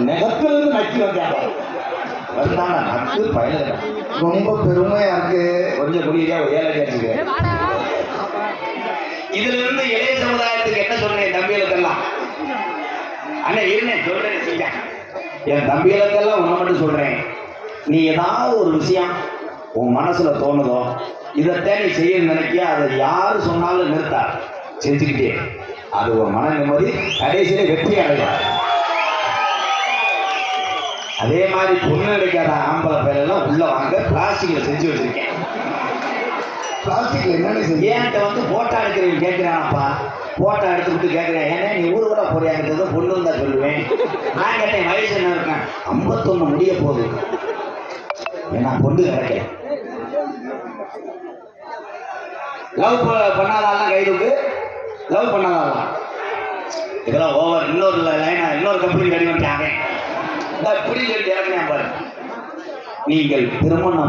நெகத்திலிருந்து நக்கி வந்தாங்க. வந்தாங்க நக்கு பயல. ரொம்ப பெருமையா இருக்கு. கொஞ்சம் குடியா ஏழை கேட்டுக்கு. இதுல இருந்து இளைய சமுதாயத்துக்கு என்ன சொல்றேன் தம்பிகளுக்கெல்லாம்? அண்ணா இருந்தேன் சொல்றேன் செஞ்ச. என் தம்பிகளுக்கெல்லாம் உன்னை மட்டும் சொல்றேன். நீ ஏதாவது ஒரு விஷயம் உன் மனசுல தோணுதோ இதைத்தான் நீ செய்ய நினைக்கிய, அதை யாரு சொன்னாலும் நிறுத்தா செஞ்சுக்கிட்டே. அது ஒரு மன நிம்மதி, கடைசியில வெற்றி அடைவார். அதே மாதிரி பொண்ணு கிடைக்காத ஆம்பளை பேரெல்லாம் உள்ள வாங்க, பிளாஸ்டிக்ல செஞ்சு வச்சிருக்கேன். பிளாஸ்டிக்ல என்னன்னு என்கிட்ட வந்து போட்டோ எடுக்கிறீங்க கேட்கிறானப்பா. போட்டோ எடுத்துக்கிட்டு கேட்கிறேன், ஏன்னா நீ ஊரு கூட போறியாங்கிறது பொண்ணு தான் சொல்லுவேன். நான் கேட்டேன் வயசு என்ன இருக்கேன்? 51 முடிய போகுது. ஏன்னா பொண்ணு கிடைக்க. லவ் பண்ணாதான் கைதுக்கு, லவ் பண்ணாதான் இதெல்லாம் ஓவர். இன்னொரு லைனா இன்னொரு கம்பெனி ரெடி பண்ணிட்டாங்க. புரிஞ்சு இறங்கினேன் பாரு. நீங்கள் திருமணம்